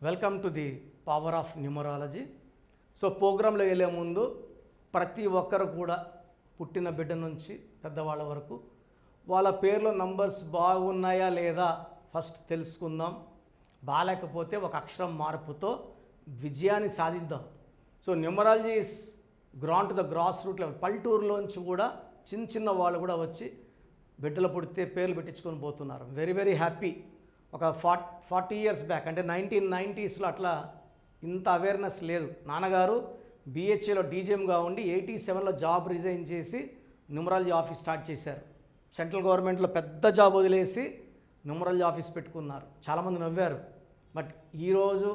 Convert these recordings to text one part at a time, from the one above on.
Welcome to the power of numerology. So ప్రోగ్రాంలో వెళ్ళే ముందు ప్రతి ఒక్కరు కూడా పుట్టిన బిడ్డ నుంచి పెద్దవాళ్ళ వరకు వాళ్ళ పేర్లో నంబర్స్ బాగున్నాయా లేదా ఫస్ట్ తెలుసుకుందాం. బాగాలేకపోతే ఒక అక్షరం మార్పుతో విజయాన్ని సాధిద్దాం. So numerology is grown to the grass root level. పల్లెటూరులోంచి కూడా చిన్న వాళ్ళు కూడా వచ్చి బిడ్డలు పుడితే పేర్లు పెట్టించుకొని పోతున్నారు. Very very happy. ఒక 40 years బ్యాక్ అంటే 1990sలో అట్లా ఇంత అవేర్నెస్ లేదు. నాన్నగారు బిహెచ్ఏలో డీజీఎంగా ఉండి 87లో జాబ్ రిజైన్ చేసి న్యూమరాలజీ ఆఫీస్ స్టార్ట్ చేశారు. సెంట్రల్ గవర్నమెంట్లో పెద్ద జాబ్ వదిలేసి న్యూమరాలజీ ఆఫీస్ పెట్టుకున్నారు. చాలామంది నవ్వారు. బట్ ఈరోజు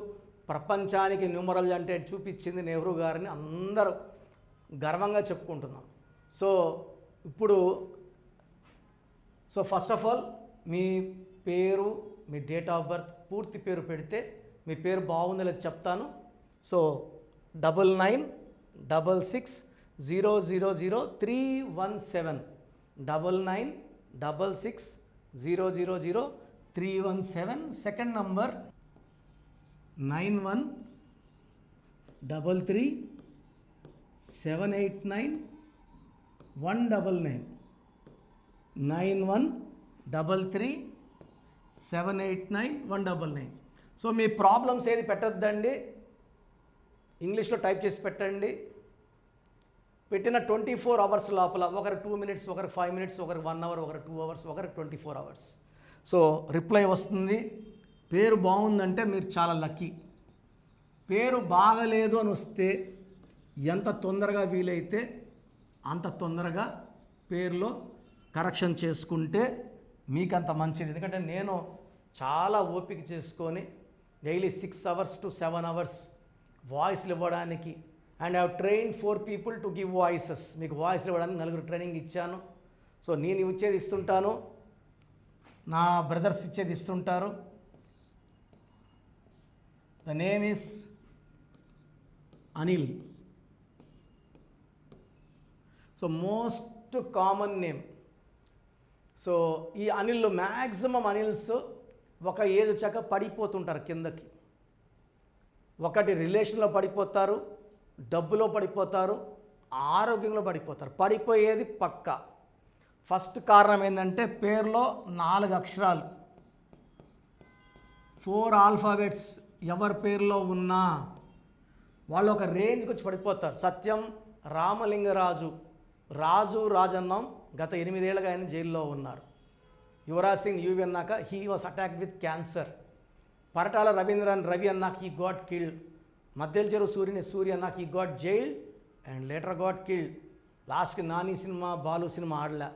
ప్రపంచానికి న్యూమరాలజీ అంటే చూపించింది నెహ్రూ గారిని అందరూ గర్వంగా చెప్పుకుంటున్నాం. సో ఫస్ట్ ఆఫ్ ఆల్ మీ పేరు, మీ డేట్ ఆఫ్ బర్త్, పూర్తి పేరు పెడితే మీ పేరు బాగుందో లేదో చెప్తాను. సో 9966000317 9966000317. Second number 9133789199 9133789199. సో మీ ప్రాబ్లమ్స్ ఏది పెట్టద్దండి, ఇంగ్లీష్లో టైప్ చేసి పెట్టండి. పెట్టిన 24 hours లోపల ఒకరు 2 minutes, ఒకరు 5 minutes, ఒకరు 1 hour, ఒకరు 2 hours, ఒకరు 24 hours. సో రిప్లై వస్తుంది. పేరు బాగుందంటే మీరు చాలా లక్కీ. పేరు బాగలేదు అని వస్తే ఎంత తొందరగా వీలైతే అంత తొందరగా పేరులో కరెక్షన్ చేసుకుంటే మీకు అంత మంచిది. ఎందుకంటే నేను చాలా ఓపిక చేసుకొని డైలీ 6 hours to 7 hours వాయిస్లు ఇవ్వడానికి and I have trained 4 people to give voices. మీకు వాయిస్లు ఇవ్వడానికి 4 ట్రైనింగ్ ఇచ్చాను. సో నేను ఇచ్చేది ఇస్తుంటాను, నా బ్రదర్స్ ఇచ్చేది ఇస్తుంటారు. The name is Anil. So most common name. So ఈ అనిల్లో మ్యాక్సిమం అనిల్స్ ఒక ఏజ్ వచ్చాక పడిపోతుంటారు కిందకి. ఒకటి రిలేషన్లో పడిపోతారు, డబ్బులో పడిపోతారు, ఆరోగ్యంలో పడిపోతారు. పడిపోయేది పక్కా. ఫస్ట్ కారణం ఏంటంటే పేరులో 4 అక్షరాలు, 4 alphabets ఎవరి పేరులో ఉన్నా వాళ్ళు ఒక రేంజ్కి వచ్చి పడిపోతారు. సత్యం రామలింగరాజు, రాజన్నం గత 8 ఏళ్ళుగా ఆయన జైల్లో ఉన్నారు. యువరాజ్ సింగ్ యూవి అన్నాక he was attacked with cancer. Paritala Ravindran Ravi అన్నాక he got killed. Maddelacheruvu Surya అన్నాక he got jailed and later got killed. లాస్ట్కి నాని సినిమా, బాలు సినిమా ఆడలే.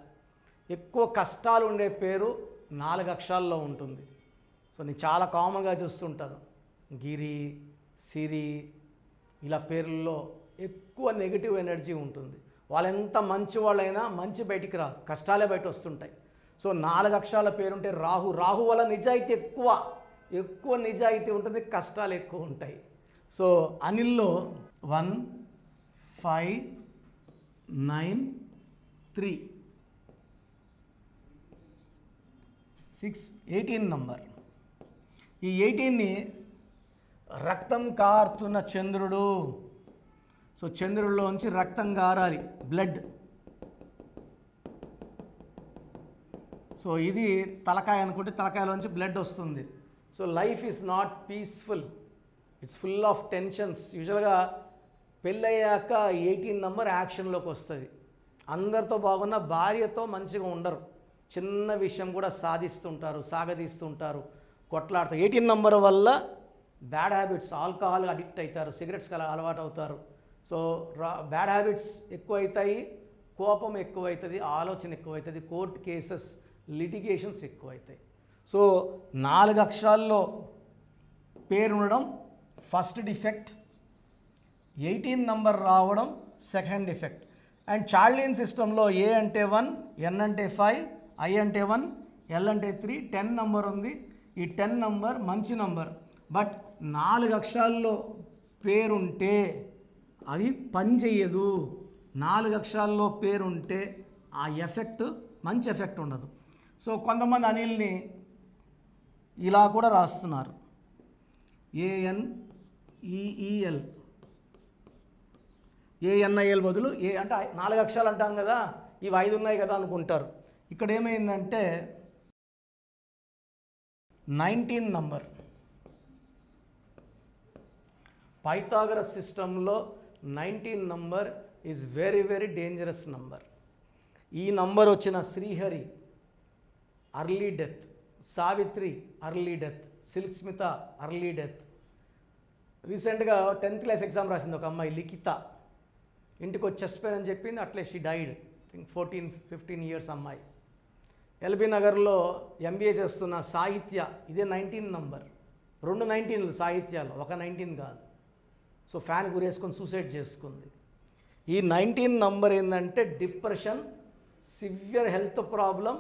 ఎక్కువ కష్టాలు ఉండే పేరు 4 అక్షరాల్లో ఉంటుంది. సో నేను చాలా కామన్గా చూస్తుంటాను. గిరి, సిరి ఇలా పేర్లలో ఎక్కువ నెగిటివ్ ఎనర్జీ ఉంటుంది. వాళ్ళు ఎంత మంచి వాళ్ళైనా మంచి బయటికి రాదు, కష్టాలే బయట వస్తుంటాయి. సో 4 అక్షరాల పేరుంటే రాహు వల్ల నిజాయితీ ఎక్కువ నిజాయితీ ఉంటుంది, కష్టాలు ఎక్కువ ఉంటాయి. సో అనిల్లో 1593 నంబర్. ఈ 18ని రక్తం కారుతున్న చంద్రుడు. సో చంద్రుడిలోంచి రక్తం కారాలి, బ్లడ్. సో ఇది తలకాయ అనుకుంటే తలకాయలోంచి బ్లడ్ వస్తుంది. So life is not peaceful, it's full of tensions. యూజువల్గా పెళ్ళయ్యాక 18 నంబర్ యాక్షన్లోకి వస్తుంది. అందరితో బాగున్న భార్యతో మంచిగా ఉండరు, చిన్న విషయం కూడా సాగదీస్తుంటారు, కొట్లాడతారు. 18 నంబర్ వల్ల బ్యాడ్ హ్యాబిట్స్, ఆల్కహాల్ అడిక్ట్ అవుతారు, సిగరెట్స్కి అలవాటు అవుతారు. సో బ్యాడ్ హ్యాబిట్స్ ఎక్కువ అవుతాయి, కోపం ఎక్కువ అవుతుంది, ఆలోచన ఎక్కువ అవుతుంది, కోర్టు కేసెస్, లిటిగేషన్స్ ఎక్కువ అవుతాయి. సో 4 అక్షరాల్లో పేరు ఉండడం ఫస్ట్ డిఫెక్ట్, 18 నంబర్ రావడం సెకండ్ డిఫెక్ట్. అండ్ చార్లిన్ సిస్టంలో ఏ అంటే 1, ఎన్ అంటే 5, ఐ అంటే 1, ఎల్ అంటే 3, 10 నంబర్ ఉంది. ఈ 10 నంబర్ మంచి నంబర్. బట్ 4 అక్షరాల్లో పేరుంటే అవి పనిచేయదు. 4 అక్షరాల్లో పేరుంటే ఆ ఎఫెక్ట్ మంచి ఎఫెక్ట్ ఉండదు. సో కొంతమంది అనిల్ని ఇలా కూడా రాస్తున్నారు. ANEEL. ANIL బదులు ఏ అంటే 4 అక్షరాలు అంటాం కదా, ఇవి 5 ఉన్నాయి కదా అనుకుంటారు. ఇక్కడ ఏమైందంటే 19 నంబర్. పైథాగరస్ సిస్టంలో 19 number is very very dangerous number. ఈ నంబర్ వచ్చిన Srihari early death, Savitri early death, silk Smitha early death. రీసెంట్గా 10th క్లాస్ ఎగ్జామ్ రాసింది ఒక అమ్మాయి, లిఖిత. ఇంటికి వచ్చి చెస్ట్ పెయిన్ అని చెప్పింది, అట్లే షీ డైడ్. 14-15 ఇయర్స్ అమ్మాయి. ఎల్బీ నగర్లో MBA చేస్తున్న సాహిత్య, ఇదే 19 నంబర్. 2 19లు సాహిత్యాలు, ఒక 19 కాదు. సో ఫ్యాన్ గురేసుకొని సూసైడ్ చేసుకుంది. ఈ 19 నంబర్ ఏంటంటే depression, severe health problem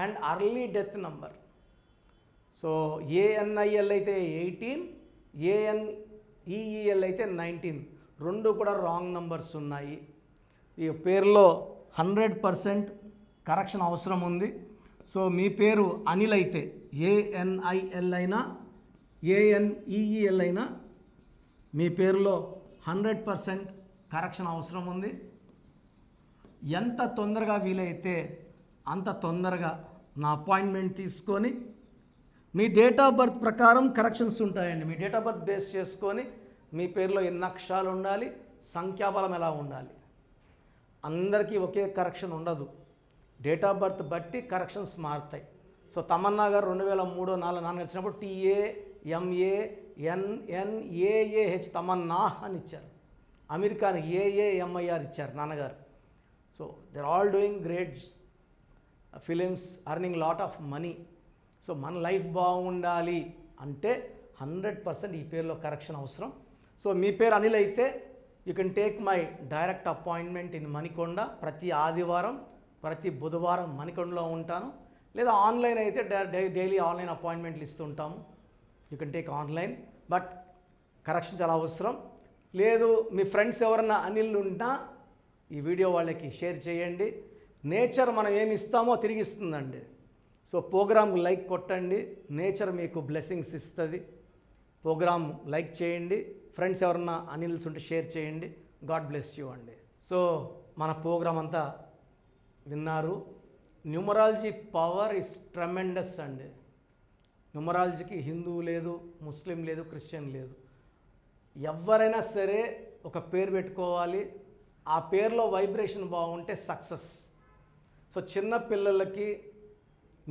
and early death number. So ANIL అయితే 18, ANEEL అయితే 19. 2 కూడా రాంగ్ నంబర్స్ ఉన్నాయి. ఈ పేరులో 100% కరెక్షన్ అవసరం ఉంది. సో మీ పేరు అనిల్ అయితే ANIL అయినా ANEEL అయినా మీ పేరులో 100% కరెక్షన్ అవసరం ఉంది. ఎంత తొందరగా వీలైతే అంత తొందరగా నా అపాయింట్మెంట్ తీసుకొని మీ డేట్ ఆఫ్ బర్త్ ప్రకారం కరెక్షన్స్ ఉంటాయండి. మీ డేట్ ఆఫ్ బర్త్ బేస్ చేసుకొని మీ పేరులో ఎన్ని అక్షరాలు ఉండాలి, సంఖ్యాబలం ఎలా ఉండాలి. అందరికీ ఒకే కరెక్షన్ ఉండదు. డేట్ ఆఫ్ బర్త్ బట్టి కరెక్షన్స్ మారుతాయి. సో తమన్నా గారు 2003-04 వచ్చినప్పుడు TAMANNAAH తమన్నా అని ఇచ్చారు. అమీర్ ఖాన్ AAMIR ఇచ్చారు నాన్నగారు. So they are all doing great films, earning lot of money. So మన లైఫ్ బాగుండాలి అంటే 100% ఈ పేరులో కరెక్షన్ అవసరం. సో మీ పేరు అనిల్ అయితే you can take my direct appointment in Manikonda. ప్రతి ఆదివారం, ప్రతి బుధవారం మణికొండలో ఉంటాను. లేదా ఆన్లైన్ అయితే డైలీ ఆన్లైన్ అపాయింట్మెంట్లు ఇస్తుంటాము. You can take online. But correction చాలా అవసరం. లేదు మీ ఫ్రెండ్స్ ఎవరన్నా అనిల్ ఉన్నా ఈ వీడియో వాళ్ళకి షేర్ చేయండి. నేచర్ మనం ఏమి ఇస్తామో తిరిగి ఇస్తుందండి. సో ప్రోగ్రామ్ లైక్ కొట్టండి, నేచర్ మీకు బ్లెస్సింగ్స్ ఇస్తుంది. ప్రోగ్రామ్ లైక్ చేయండి, ఫ్రెండ్స్ ఎవరన్నా అనిల్స్ ఉంటే షేర్ చేయండి. గాడ్ బ్లెస్ యూ అండి. సో మన ప్రోగ్రామ్ అంతా విన్నారు. న్యూమరాలజీ పవర్ ఇస్ ట్రెమెండస్ అండి. న్యూమరాలజీకి హిందూ లేదు, ముస్లిం లేదు, క్రిస్టియన్ లేదు. ఎవరైనా సరే ఒక పేరు పెట్టుకోవాలి. ఆ పేరులో వైబ్రేషన్ బాగుంటే సక్సెస్. సో చిన్న పిల్లలకి,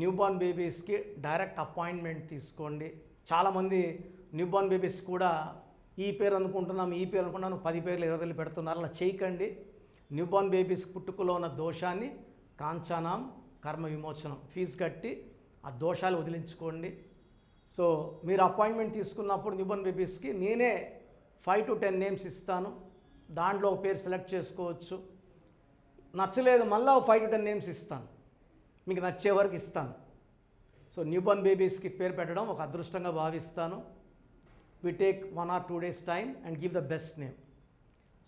న్యూబార్న్ బేబీస్కి డైరెక్ట్ అపాయింట్మెంట్ తీసుకోండి. చాలామంది న్యూబార్న్ బేబీస్ కూడా ఈ పేరు అనుకుంటున్నాం, ఈ పేరు అనుకుంటున్నాను, 10 పేర్లు 20 పేర్లు పెడుతున్నారు. అలా చేయకండి. న్యూబార్న్ బేబీస్ పుట్టుకలో ఉన్న దోషాన్ని కాంచానాం కర్మ విమోచనం ఫీజు కట్టి ఆ దోషాలు వదిలించుకోండి. సో మీరు అపాయింట్మెంట్ తీసుకున్నప్పుడు న్యూబార్న్ బేబీస్కి నేనే 5 to 10 నేమ్స్ ఇస్తాను. దాంట్లో ఒక పేరు సెలెక్ట్ చేసుకోవచ్చు. నచ్చలేదు మళ్ళీ 5 to 10 నేమ్స్ ఇస్తాను, మీకు నచ్చే వరకు ఇస్తాను. సో న్యూబార్న్ బేబీస్కి పేరు పెట్టడం ఒక అదృష్టంగా భావిస్తాను. We take 1 or 2 days time and give the best name.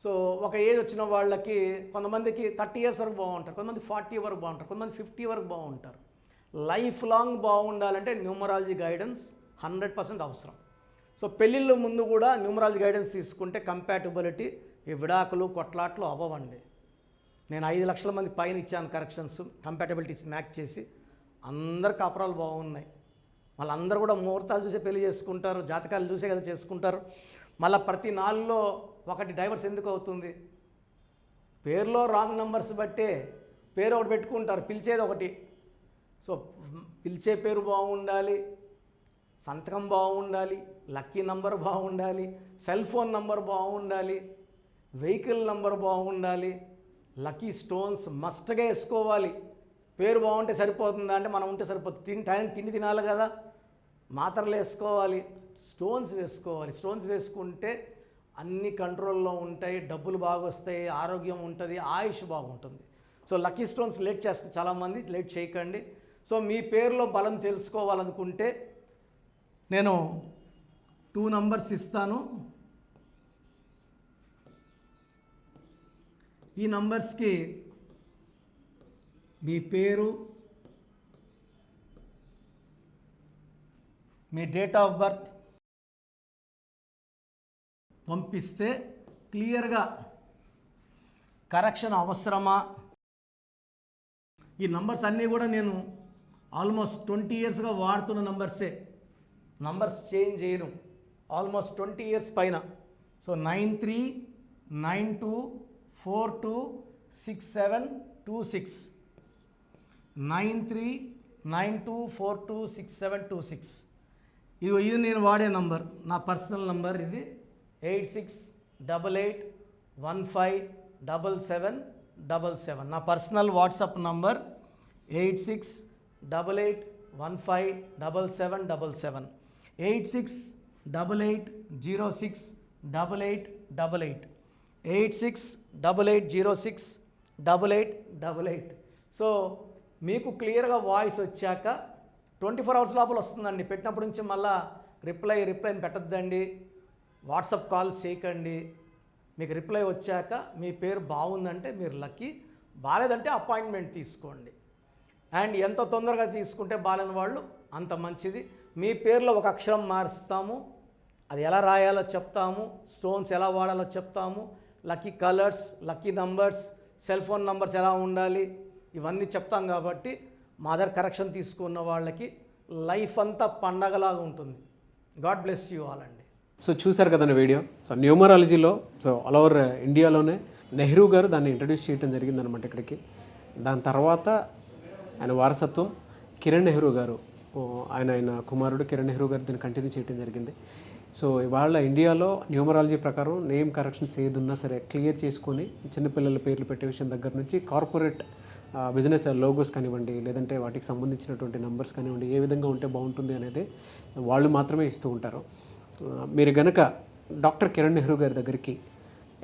So ఒక ఏజ్ వచ్చిన వాళ్ళకి కొంతమందికి 30 years వరకు బాగుంటారు, కొంతమంది 40 వరకు బాగుంటారు, కొంతమంది 50 వరకు బాగుంటారు. లైఫ్ లాంగ్ బాగుండాలంటే న్యూమరాలజీ గైడెన్స్ 100% అవసరం. సో పెళ్ళిళ్ళ ముందు కూడా న్యూమరాలజీ గైడెన్స్ తీసుకుంటే కంపాటబిలిటీ, ఈ విడాకులు కొట్లాట్లు అవ్వవండి. నేను 5 లక్షల మంది పైన ఇచ్చాను కరెక్షన్స్, కంపాటబిలిటీస్ మ్యాచ్ చేసి. అందరు కాపురాలు బాగున్నాయి. వాళ్ళందరూ కూడా ముహూర్తాలు చూసే పెళ్లి చేసుకుంటారు, జాతకాలు చూసే కదా చేసుకుంటారు. మళ్ళీ ప్రతి 4లో ఒకటి డైవర్స్ ఎందుకు అవుతుంది? పేరులో రాంగ్ నెంబర్స్ బట్టే పేరు ఒకటి పెట్టుకుంటారు, పిలిచేది ఒకటి. సో పిలిచే పేరు బాగుండాలి, సంతకం బాగుండాలి, లక్కీ నంబర్ బాగుండాలి, సెల్ ఫోన్ నంబర్ బాగుండాలి, వెహికల్ నంబర్ బాగుండాలి, లక్కీ స్టోన్స్ మస్ట్గా వేసుకోవాలి. పేరు బాగుంటే సరిపోతుందా అంటే మనం ఉంటే సరిపోతుంది. టైం తిండి తినాలి కదా, మాత్రలు వేసుకోవాలి, స్టోన్స్ వేసుకోవాలి. స్టోన్స్ వేసుకుంటే అన్ని కంట్రోల్లో ఉంటాయి, డబ్బులు బాగా వస్తాయి, ఆరోగ్యం ఉంటుంది, ఆయుష్ బాగుంటుంది. సో లక్కీ స్టోన్స్ లేట్ చేస్తే చాలామంది లేట్ చేయకండి. సో మీ పేరులో బలం తెలుసుకోవాలనుకుంటే నేను 2 numbers ఇస్తాను. ఈ నంబర్స్కి మీ పేరు, మీ డేట్ ఆఫ్ బర్త్, పంపిస్తే క్లియర్గా కరెక్షన్ అవసరమా. ఈ నంబర్స్ అన్నీ కూడా నేను ఆల్మోస్ట్ 20 ఇయర్స్గా వాడుతున్న నంబర్సే, నంబర్స్ చేంజ్ చేయను, ఆల్మోస్ట్ 20 ఇయర్స్ పైన. సో 9392426726 9392426726. ఇది నేను వాడే నంబర్, నా పర్సనల్ నంబర్ ఇది 8688157777. నా పర్సనల్ వాట్సాప్ నంబర్ 8688157777, 8688068888, 8688068888. సో మీకు క్లియర్గా వాయిస్ వచ్చాక 24 అవర్స్ లోపల వస్తుందండి. పెట్టినప్పటి నుంచి మళ్ళీ రిప్లైని పెట్టద్దండి, వాట్సాప్ కాల్స్ చేయకండి. మీకు రిప్లై వచ్చాక మీ పేరు బాగుందంటే మీరు లక్కీ, బాలేదంటే అపాయింట్మెంట్ తీసుకోండి. అండ్ ఎంత తొందరగా తీసుకుంటే బాలేని వాళ్ళు అంత మంచిది. మీ పేరులో ఒక అక్షరం మారుస్తాము, అది ఎలా రాయాలో చెప్తాము, స్టోన్స్ ఎలా వాడాలో చెప్తాము, lucky colours, lucky numbers, cell phone numbers ఎలా ఉండాలి ఇవన్నీ చెప్తాం. కాబట్టి మా దగ్గర కరెక్షన్ తీసుకున్న వాళ్ళకి లైఫ్ అంతా పండగలాగా ఉంటుంది. గాడ్ బ్లెస్ యూ ఆల్ అండి. సో చూశారు కదండి వీడియో. సో న్యూమరాలజీలో సో ఆల్ ఓవర్ ఇండియాలోనే నెహ్రూ గారు దాన్ని ఇంట్రడ్యూస్ చేయడం జరిగిందనమాట ఇక్కడికి. దాని తర్వాత ఆయన వారసత్వం కిరణ్ నెహ్రూ గారు, ఆయన కుమారుడు కిరణ్ నెహ్రూ గారు దీన్ని కంటిన్యూ చేయడం జరిగింది. సో ఇవాళ ఇండియాలో న్యూమరాలజీ ప్రకారం నేమ్ కరెక్షన్స్ ఏదున్నా సరే క్లియర్ చేసుకొని చిన్నపిల్లల పేర్లు పెట్టే విషయం దగ్గర నుంచి కార్పొరేట్ బిజినెస్ లోగోస్ కానివ్వండి, లేదంటే వాటికి సంబంధించినటువంటి నంబర్స్ కానివ్వండి, ఏ విధంగా ఉంటే బాగుంటుంది అనేది వాళ్ళు మాత్రమే ఇస్తూ ఉంటారు. మీరు గనక డాక్టర్ కిరణ్ నెహ్రూ గారి దగ్గరికి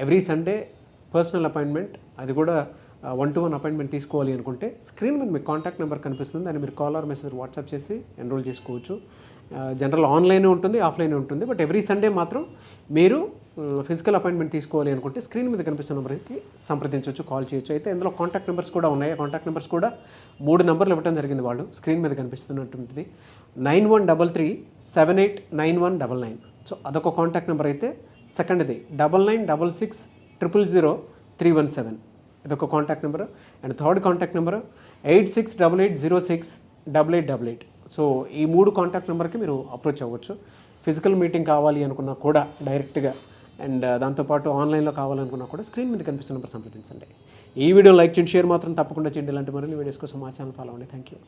ఎవ్రీ సండే పర్సనల్ అపాయింట్మెంట్, అది కూడా 1-to-1 అపాయింట్మెంట్ తీసుకోవాలి అనుకుంటే స్క్రీన్ మీద మీకు కాంటాక్ట్ నెంబర్ కనిపిస్తుంది, దాన్ని మీరు కాల్ ఆర్ మెసేజ్ వాట్సాప్ చేసి ఎన్రోల్ చేసుకోవచ్చు. జనరల్ ఆన్లైన్ ఉంటుంది, ఆఫ్లైన్ ఉంటుంది. బట్ ఎవ్రీ సండే మాత్రం మీరు ఫిజికల్ అపాయింట్మెంట్ తీసుకోవాలి అనుకుంటే స్క్రీన్ మీద కనిపిస్తున్న నెంబర్కి సంప్రదించవచ్చు, కాల్ చేయొచ్చు. అయితే ఇందులో కాంటాక్ట్ నెంబర్స్ కూడా ఉన్నాయి. కాంటాక్ట్ నెంబర్స్ కూడా 3 నెంబర్లు ఇవ్వడం జరిగింది వాళ్ళు, స్క్రీన్ మీద కనిపిస్తున్నటువంటిది 9133789199. సో అదొక కాంటాక్ట్ నెంబర్. అయితే సెకండ్ది 9966000317, ఇదొక contact number. And third contact number 8688068888. So ఈ 3 కాంటాక్ట్ నెంబర్కి మీరు అప్రోచ్ అవ్వచ్చు. ఫిజికల్ మీటింగ్ కావాలి అనుకున్నా కూడా డైరెక్ట్గా, అండ్ దాంతోపాటు ఆన్లైన్లో కావాలనుకున్నా కూడా స్క్రీన్ మీద కనిపిస్తున్న నెంబర్ సంప్రదించండి. ఈ వీడియో లైక్ చేయండి, షేర్ మాత్రం తప్పకుండా చేయండి. ఇలాంటి మరిన్ని వీడియోస్ కోసం మా ఛానల్ ఫాలో అవ్వండి. Thank you.